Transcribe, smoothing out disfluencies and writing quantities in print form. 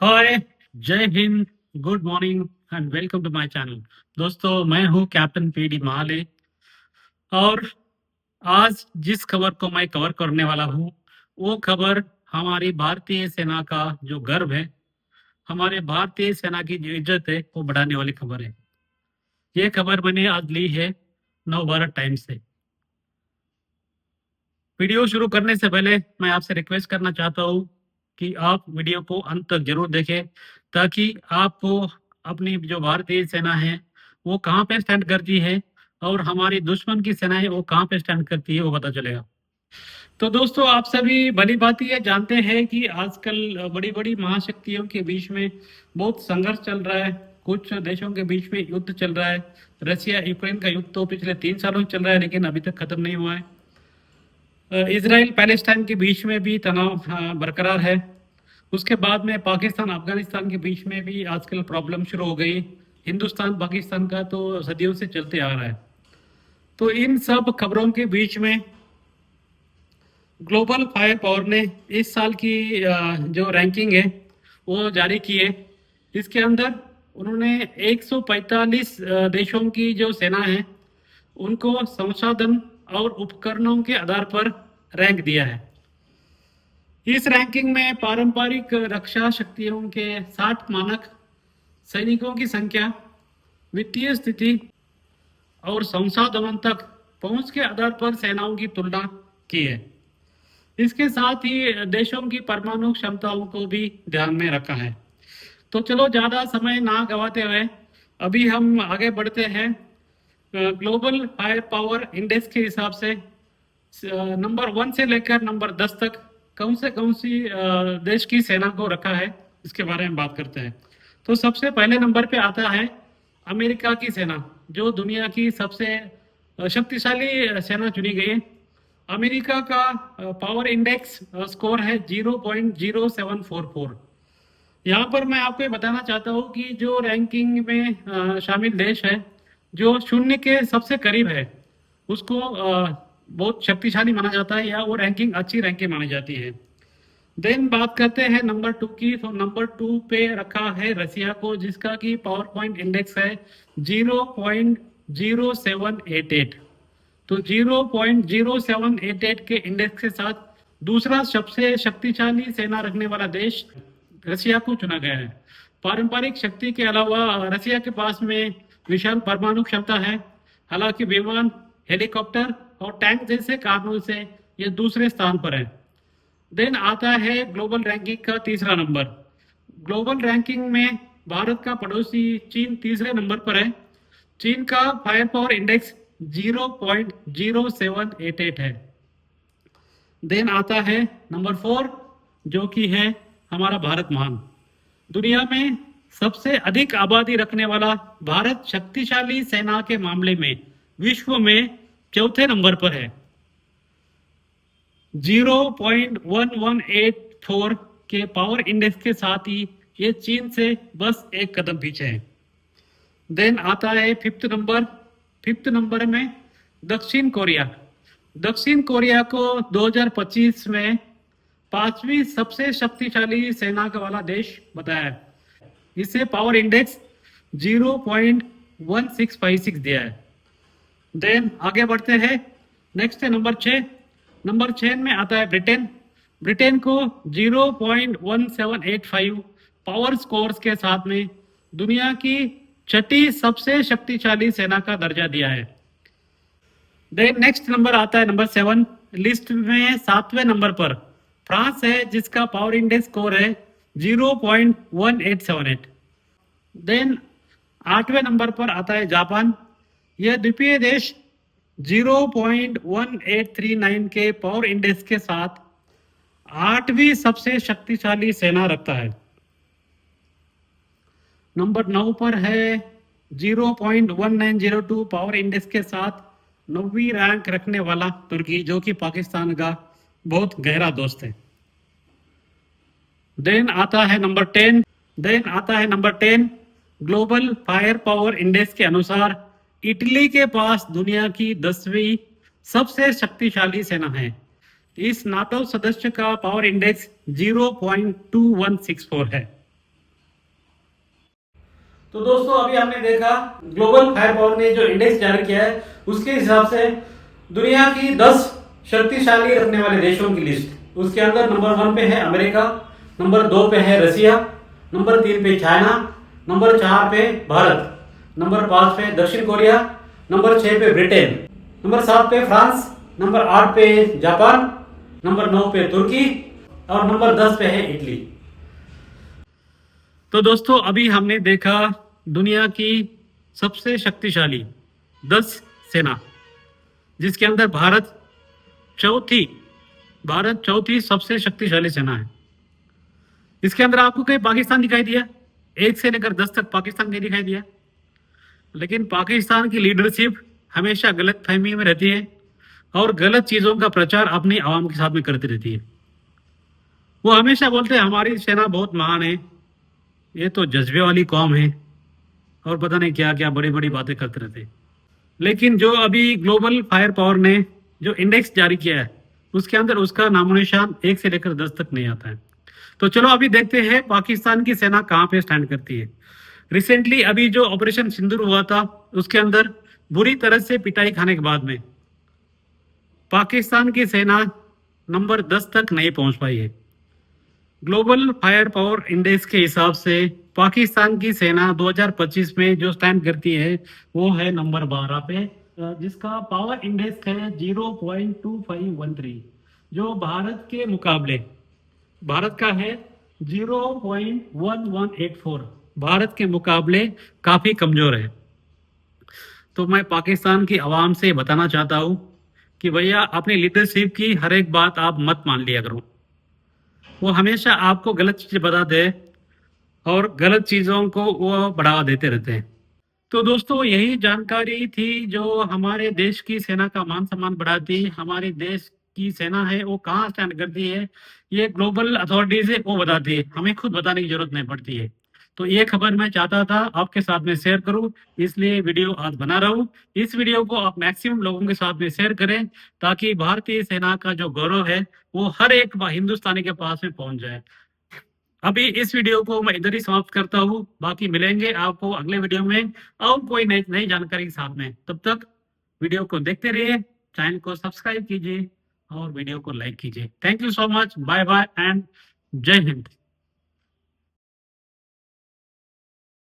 हाय, जय हिंद, good morning and welcome to my channel. दोस्तों, मैं हूं कैप्टन पीडी महाले और आज जिस खबर को मैं कवर करने वाला हूं, वो खबर हमारी भारतीय सेना का जो गर्व है, हमारे भारतीय सेना की जो इज्जत है, वो बढ़ाने वाली खबर है। ये खबर मैंने आज ली है नवभारत टाइम्स से। वीडियो शुरू करने से पहले मैं आपसे रिक्वेस्ट करना चाहता हूँ कि आप वीडियो को अंत तक जरूर देखें, ताकि आपको अपनी जो भारतीय सेना है वो कहाँ पे स्टैंड करती है और हमारी दुश्मन की सेना है वो कहाँ पे स्टैंड करती है, वो पता चलेगा। तो दोस्तों, आप सभी भली भांति ये जानते हैं कि आजकल बड़ी बड़ी महाशक्तियों के बीच में बहुत संघर्ष चल रहा है। कुछ देशों के बीच में युद्ध चल रहा है। रशिया यूक्रेन का युद्ध तो पिछले 3 सालों से चल रहा है, लेकिन अभी तक खत्म नहीं हुआ है। इसराइल पैलेस्टाइन के बीच में भी तनाव बरकरार है। उसके बाद में पाकिस्तान अफगानिस्तान के बीच में भी आजकल प्रॉब्लम शुरू हो गई। हिंदुस्तान पाकिस्तान का तो सदियों से चलते आ रहा है। तो इन सब खबरों के बीच में ग्लोबल फायर पावर ने इस साल की जो रैंकिंग है वो जारी की है। इसके अंदर उन्होंने 145 देशों की जो सेना है उनको संसाधन और उपकरणों के आधार पर रैंक दिया है। इस रैंकिंग में पारंपरिक रक्षा शक्तियों के 60 मानक सैनिकों की संख्या, वित्तीय स्थिति और संसाधनों तक पहुंच के आधार पर सेनाओं की तुलना की है। इसके साथ ही देशों की परमाणु क्षमताओं को भी ध्यान में रखा है। तो चलो ज्यादा समय ना गवाते हुए अभी हम आगे बढ़ते हैं। ग्लोबल फायर पावर इंडेक्स के हिसाब से नंबर 1 से लेकर नंबर 10 तक कौन सी देश की सेना को रखा है, इसके बारे में बात करते हैं। तो सबसे पहले नंबर पे आता है अमेरिका की सेना, जो दुनिया की सबसे शक्तिशाली सेना चुनी गई है। अमेरिका का पावर इंडेक्स स्कोर है 0.0744। यहाँ पर मैं आपको ये बताना चाहता हूँ कि जो रैंकिंग में शामिल देश है, जो शून्य के सबसे करीब है, उसको बहुत शक्तिशाली माना जाता है, या वो रैंकिंग अच्छी रैंकिंग मानी जाती है। देन बात करते हैं नंबर 2 की। तो नंबर 2 पे रखा है रसिया को, जिसका की पावर पॉइंट इंडेक्स है 0.0788। तो 0.0788 के इंडेक्स के साथ दूसरा सबसे शक्तिशाली सेना रखने वाला देश रसिया को चुना गया है। पारंपरिक शक्ति के अलावा रसिया के पास में विशाल परमाणु क्षमता है। हालांकि विमान, हेलीकॉप्टर और टैंक जैसे कारणों से ये दूसरे स्थान पर है। देन आता है ग्लोबल रैंकिंग का तीसरा नंबर। ग्लोबल रैंकिंग में भारत का पड़ोसी चीन तीसरे नंबर पर है। चीन का फायर पावर इंडेक्स 0.0788 है। देन आता है नंबर 4, जो कि है हमारा भारत महान। दुनिया में सबसे अधिक आबादी रखने वाला भारत शक्तिशाली सेना के मामले में विश्व में चौथे नंबर पर है। 0.1184 के पावर इंडेक्स के साथ ही ये चीन से बस एक कदम पीछे है। देन आता है फिफ्थ नंबर। फिफ्थ नंबर में दक्षिण कोरिया। दक्षिण कोरिया को 2025 में पांचवी सबसे शक्तिशाली सेना का वाला देश बताया है। इसे पावर इंडेक्स 0.1656 दिया है। देन आगे बढ़ते हैं। नेक्स्ट है नंबर 6। नंबर 6 में आता है ब्रिटेन। ब्रिटेन को 0.1785 पावर स्कोर्स के साथ में दुनिया की छठी सबसे शक्तिशाली सेना का दर्जा दिया है। देन नेक्स्ट नंबर आता है नंबर 7। लिस्ट में 7वें नंबर पर फ्रांस है, जिसका पावर इंडेक्स स्कोर है 0.1878। देन 8वें नंबर पर आता है जापान। यह द्वीपीय देश 0.1839 के पावर इंडेक्स के साथ 8वीं सबसे शक्तिशाली सेना रखता है। नंबर 9 पर है 0.1902 पावर इंडेक्स के साथ 9वीं रैंक रखने वाला तुर्की, जो कि पाकिस्तान का बहुत गहरा दोस्त है। देन आता है number 10। Global fire power index के अनुसार इटली के पास दुनिया की 10वीं सबसे शक्तिशाली सेना है। इस नाटो सदस्य का पावर इंडेक्स 0.2164 है। तो दोस्तों अभी हमने देखा ग्लोबल फायर पावर ने जो इंडेक्स जारी किया है उसके हिसाब से दुनिया की 10 शक्तिशाली रखने वाले देशों की लिस्ट। उसके अंदर नंबर 1 पे है अमेरिका, नंबर 2 पे है रसिया, नंबर 3 पे चाइना, नंबर 4 पे भारत, नंबर 5 पे दक्षिण कोरिया, नंबर 6 पे ब्रिटेन, नंबर 7 पे फ्रांस, नंबर 8 पे जापान, नंबर 9 पे तुर्की और नंबर 10 पे है इटली। तो दोस्तों अभी हमने देखा दुनिया की सबसे शक्तिशाली 10 सेना, जिसके अंदर चौथी भारत चौथी सबसे शक्तिशाली सेना है। इसके अंदर आपको कहीं पाकिस्तान दिखाई दिया? 1 से लेकर 10 तक पाकिस्तान नहीं दिखाई दिया। लेकिन पाकिस्तान की लीडरशिप हमेशा गलत फहमी में रहती है और गलत चीजों का प्रचार अपनी आवाम के साथ में करती रहती है। वो हमेशा बोलते हैं हमारी सेना बहुत महान है, ये तो जज्बे वाली कौम है और पता नहीं क्या क्या बड़ी बड़ी बातें करते रहते हैं। लेकिन जो अभी ग्लोबल फायर पावर ने जो इंडेक्स जारी किया है उसके अंदर उसका नामो निशान 1 से लेकर 10 तक नहीं आता है। तो चलो अभी देखते हैं पाकिस्तान की सेना कहाँ पे स्टैंड करती है। रिसेंटली अभी जो ऑपरेशन सिंदूर हुआ था उसके अंदर बुरी तरह से पिटाई खाने के बाद में पाकिस्तान की सेना नंबर 10 तक नहीं पहुंच पाई है। ग्लोबल फायर पावर इंडेक्स के हिसाब से पाकिस्तान की सेना 2025 में जो स्टैंड करती है वो है नंबर 12 पे, जिसका पावर इंडेक्स है 0.2513, जो भारत का है 0.1184, भारत के मुकाबले काफी कमजोर है। तो मैं पाकिस्तान की आवाम से बताना चाहता हूँ कि भैया अपनी लीडरशिप की हर एक बात आप मत मान लिया करो। वो हमेशा आपको गलत चीजें बताते हैं और गलत चीजों को वो बढ़ावा देते रहते हैं। तो दोस्तों यही जानकारी थी जो हमारे देश की सेना का मान सम्मान बढ़ाती है। हमारे देश की सेना है वो कहाँ स्टैंड करती है, ये ग्लोबल अथॉरिटीज है वो बताती है, हमें खुद बताने की जरूरत नहीं पड़ती है। तो ये खबर मैं चाहता था आपके साथ में शेयर करूं, इसलिए वीडियो आज बना रहा हूं। इस वीडियो को आप मैक्सिमम लोगों के साथ में शेयर करें ताकि भारतीय सेना का जो गौरव है वो हर एक हिंदुस्तानी के पास में पहुंच जाए। अभी इस वीडियो को मैं इधर ही समाप्त करता हूँ, बाकी मिलेंगे आपको अगले वीडियो में और कोई नई नई जानकारी के साथ में। तब तक वीडियो को देखते रहिए, चैनल को सब्सक्राइब कीजिए और वीडियो को लाइक कीजिए। Thank you so much, bye bye and जय हिंद।